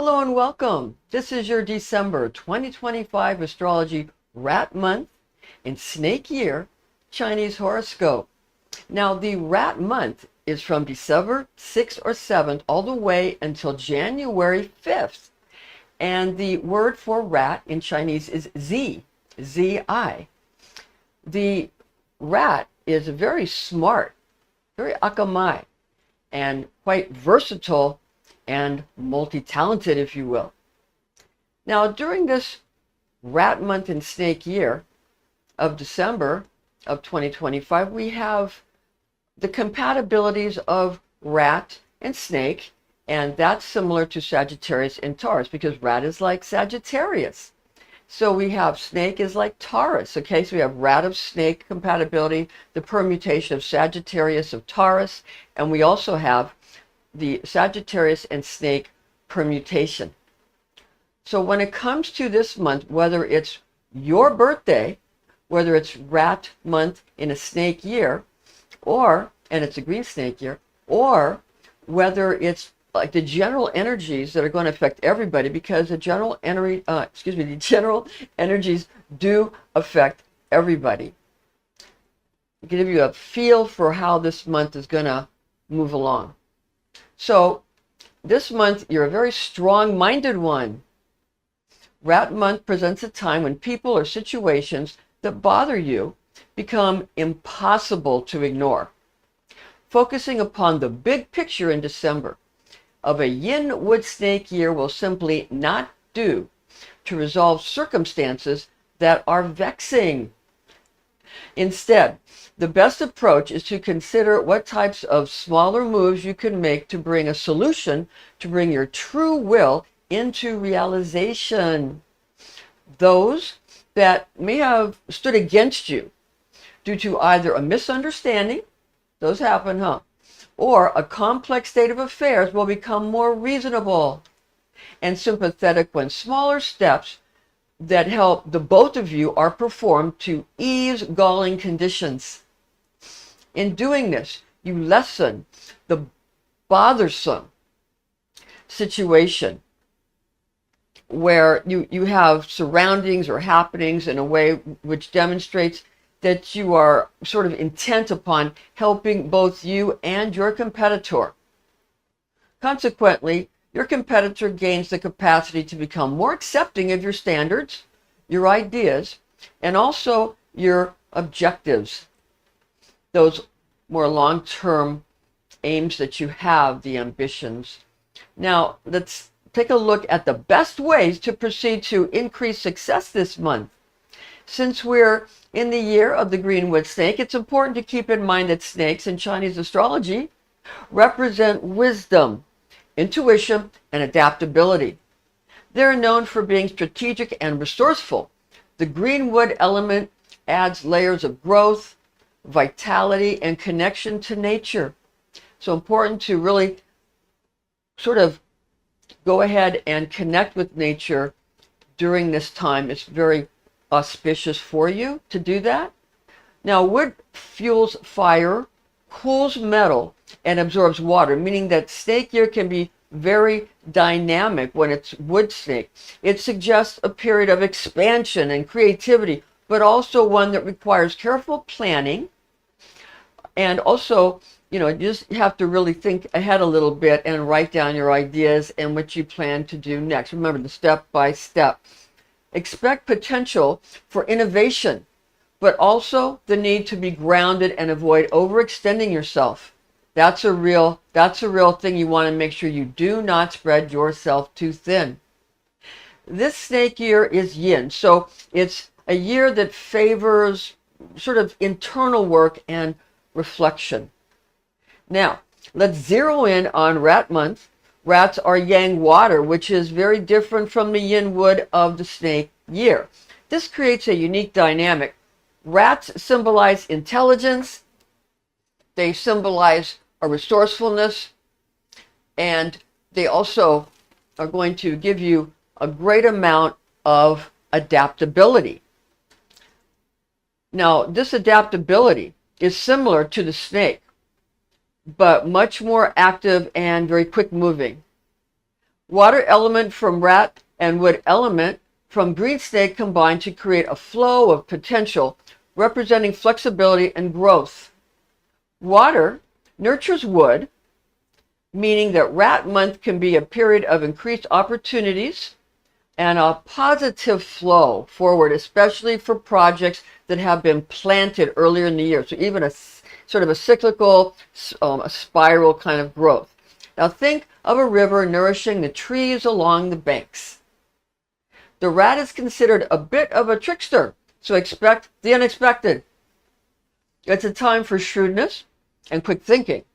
Hello and welcome. This is your December 2025 Astrology Rat Month in Snake Year Chinese Horoscope. Now, the Rat Month is from December 6th or 7th all the way until January 5th. And the word for rat in Chinese is Z, Z-I. The rat is very smart, very akamai, and quite versatile and multi-talented, if you will. Now, during this rat month in snake year of December of 2025, we have the compatibilities of rat and snake, and that's similar to Sagittarius and Taurus because rat is like Sagittarius. So we have snake is like Taurus, okay? So we have rat of snake compatibility, the permutation of Sagittarius of Taurus, and we also have the Sagittarius and snake permutation. So when it comes to this month, whether it's your birthday, whether it's rat month in a snake year, and it's a green snake year, or whether it's like the general energies that are going to affect everybody, because the general energies do affect everybody. Give you a feel for how this month is going to move along. So this month, you're a very strong-minded one. Rat month presents a time when people or situations that bother you become impossible to ignore. Focusing upon the big picture in December of a yin wood snake year will simply not do to resolve circumstances that are vexing. Instead, the best approach is to consider what types of smaller moves you can make to bring a solution, to bring your true will into realization. Those that may have stood against you due to either a misunderstanding, those happen, or a complex state of affairs will become more reasonable and sympathetic when smaller steps that help the both of you are performed to ease galling conditions. In doing this, you lessen the bothersome situation where you have surroundings or happenings in a way which demonstrates that you are sort of intent upon helping both you and your competitor. Consequently, your competitor gains the capacity to become more accepting of your standards, your ideas, and also your objectives, those more long-term aims that you have, the ambitions. Now, let's take a look at the best ways to proceed to increase success this month. Since we're in the year of the greenwood snake, it's important to keep in mind that snakes in Chinese astrology represent wisdom, intuition, and adaptability. They're known for being strategic and resourceful. The greenwood element adds layers of growth, vitality, and connection to nature. So important to really sort of go ahead and connect with nature during this time. It's very auspicious for you to do that. Now, wood fuels fire, cools metal, and absorbs water, meaning that snake year can be very dynamic when it's wood snake. It suggests a period of expansion and creativity, but also one that requires careful planning. And also, you just have to really think ahead a little bit and write down your ideas and what you plan to do next. Remember the step by step. Expect potential for innovation, but also the need to be grounded and avoid overextending yourself. That's a real thing. You want to make sure you do not spread yourself too thin. This snake year is yin, so it's a year that favors sort of internal work and reflection. Now, let's zero in on rat month. Rats are yang water, which is very different from the yin wood of the snake year. This creates a unique dynamic. Rats symbolize intelligence. They symbolize a resourcefulness, and they also are going to give you a great amount of adaptability. Now, this adaptability is similar to the snake, but much more active and very quick moving. Water element from rat and wood element from green snake combine to create a flow of potential representing flexibility and growth. Water nurtures wood, meaning that rat month can be a period of increased opportunities and a positive flow forward, especially for projects that have been planted earlier in the year. So even a sort of a cyclical, a spiral kind of growth. Now think of a river nourishing the trees along the banks. The rat is considered a bit of a trickster, so expect the unexpected. It's a time for shrewdness and quick thinking.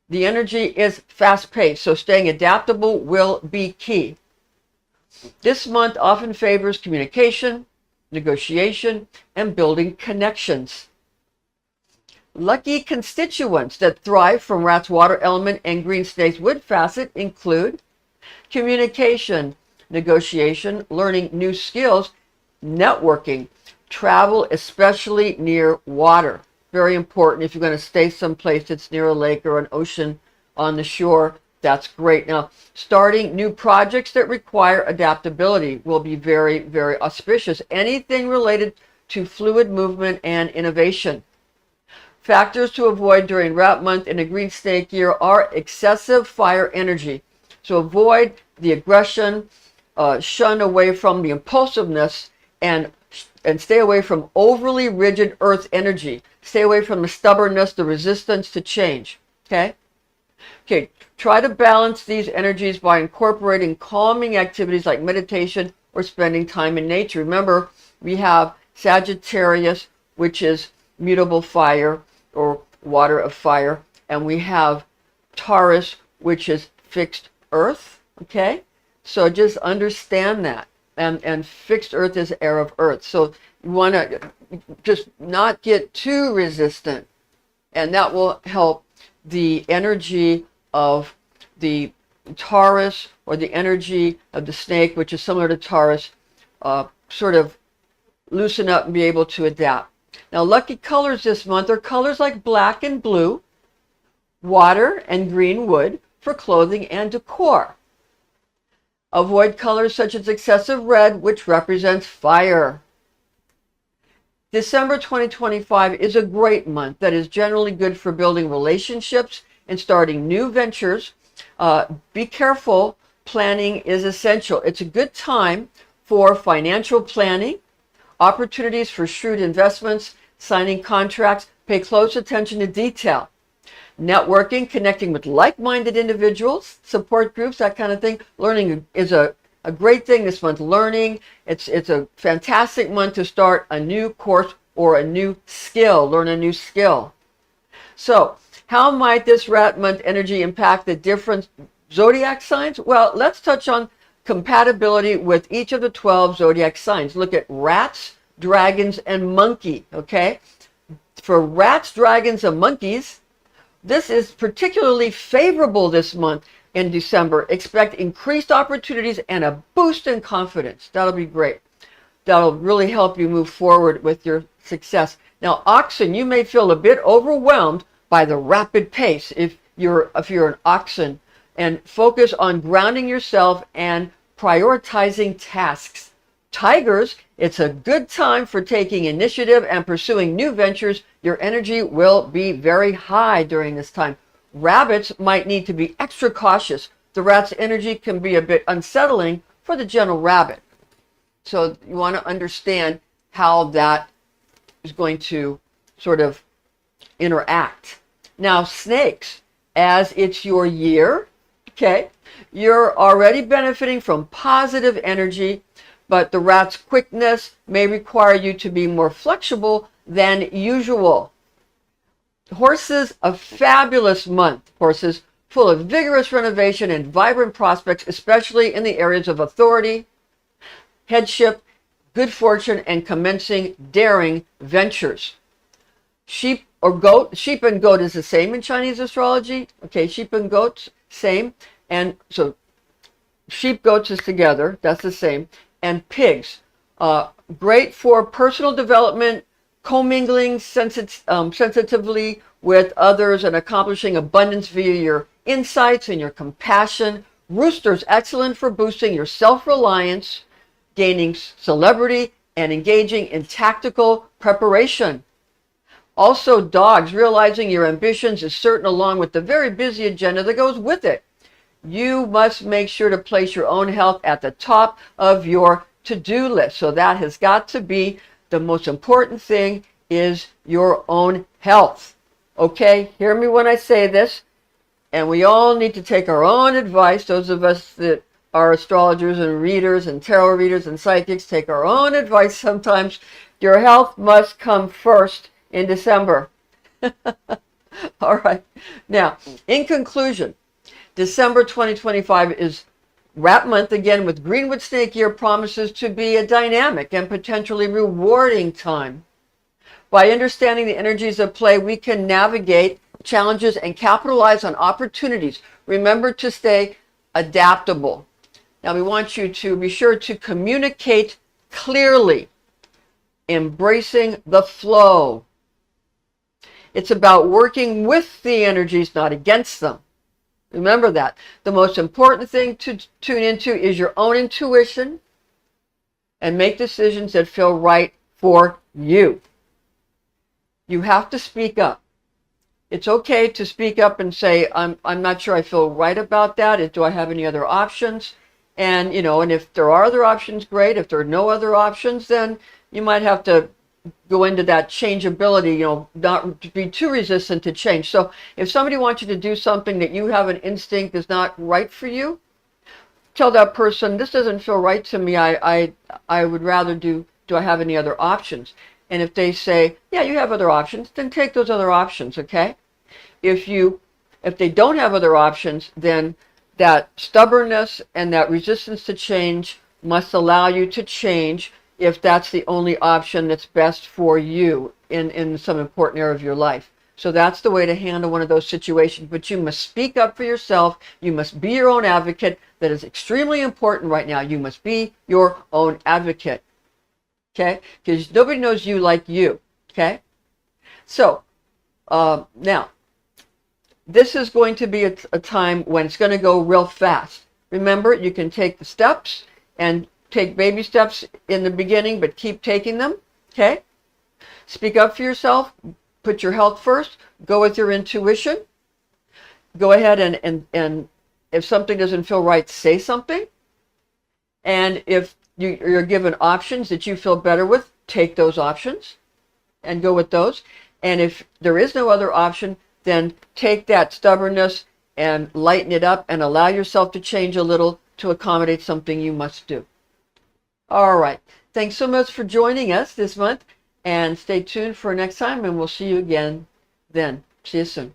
The energy is fast-paced, so staying adaptable will be key. This month often favors communication, negotiation, and building connections. Lucky constituents that thrive from rat's water element and green snake's wood facet include communication, negotiation, learning new skills, networking, travel, especially near water. Very important if you're going to stay someplace that's near a lake or an ocean on the shore. That's great. Now, starting new projects that require adaptability will be very, very auspicious. Anything related to fluid movement and innovation. Factors to avoid during rat month in a green snake year are excessive fire energy. So avoid the aggression, shun away from the impulsiveness, and stay away from overly rigid earth energy. Stay away from the stubbornness, the resistance to change. Okay? Okay, try to balance these energies by incorporating calming activities like meditation or spending time in nature. Remember, we have Sagittarius, which is mutable fire or water of fire, and we have Taurus, which is fixed earth. Okay? So just understand that. And fixed earth is air of earth. So you want to just not get too resistant. And that will help the energy of the Taurus or the energy of the snake, which is similar to Taurus, sort of loosen up and be able to adapt. Now, lucky colors this month are colors like black and blue, water and green wood for clothing and decor. Avoid colors such as excessive red, which represents fire. December 2025 is a great month that is generally good for building relationships and starting new ventures. Be careful, planning is essential. It's a good time for financial planning, opportunities for shrewd investments, signing contracts. Pay close attention to detail. Networking, connecting with like-minded individuals, support groups, that kind of thing. Learning is a great thing this month. Learning, it's a fantastic month to start a new course or a new skill, learn a new skill. So, how might this rat month energy impact the different zodiac signs? Well, let's touch on compatibility with each of the 12 zodiac signs. Look at rats, dragons, and monkey, okay? For rats, dragons, and monkeys, this is particularly favorable this month in December. Expect increased opportunities and a boost in confidence. That'll be great. That'll really help you move forward with your success. Now, oxen, you may feel a bit overwhelmed by the rapid pace if you're an oxen, and focus on grounding yourself and prioritizing tasks. Tigers, it's a good time for taking initiative and pursuing new ventures. Your energy will be very high during this time. Rabbits might need to be extra cautious. The rat's energy can be a bit unsettling for the gentle rabbit. So you want to understand how that is going to sort of interact. Now, snakes, as it's your year, okay, you're already benefiting from positive energy, but the rat's quickness may require you to be more flexible than usual. Horses, a fabulous month. Horses, full of vigorous renovation and vibrant prospects, especially in the areas of authority, headship, good fortune, and commencing daring ventures. Sheep or goat, sheep and goat is the same in Chinese astrology. Okay, sheep and goats, same. And so sheep, goats is together, that's the same. And pigs, great for personal development, commingling sensitively with others and accomplishing abundance via your insights and your compassion. Roosters, excellent for boosting your self-reliance, gaining celebrity, and engaging in tactical preparation. Also, dogs, realizing your ambitions is certain along with the very busy agenda that goes with it. You must make sure to place your own health at the top of your to-do list. So that has got to be the most important thing, is your own health. Okay, hear me when I say this. And we all need to take our own advice. Those of us that are astrologers and readers and tarot readers and psychics take our own advice sometimes. Your health must come first in December. All right. Now, in conclusion, December 2025 is Rat Month again, with Greenwood Snake Year promises to be a dynamic and potentially rewarding time. By understanding the energies of play, we can navigate challenges and capitalize on opportunities. Remember to stay adaptable. Now, we want you to be sure to communicate clearly, embracing the flow. It's about working with the energies, not against them. Remember that. The most important thing to tune into is your own intuition and make decisions that feel right for you. You have to speak up. It's okay to speak up and say, I'm not sure I feel right about that. Do I have any other options? And, and if there are other options, great. If there are no other options, then you might have to go into that changeability, not to be too resistant to change. So if somebody wants you to do something that you have an instinct is not right for you, tell that person, this doesn't feel right to me. I would rather do I have any other options? And if they say, yeah, you have other options, then take those other options, okay? If they don't have other options, then that stubbornness and that resistance to change must allow you to change if that's the only option that's best for you in some important area of your life. So that's the way to handle one of those situations. But you must speak up for yourself. You must be your own advocate. That is extremely important right now. You must be your own advocate. Okay? Because nobody knows you like you. Okay? So, now, this is going to be a time when it's going to go real fast. Remember, you can take the steps and take baby steps in the beginning, but keep taking them. Okay? Speak up for yourself. Put your health first. Go with your intuition. Go ahead and if something doesn't feel right, say something. And if you're given options that you feel better with, take those options and go with those. And if there is no other option, then take that stubbornness and lighten it up and allow yourself to change a little to accommodate something you must do. All right. Thanks so much for joining us this month, and stay tuned for next time, and we'll see you again then. See you soon.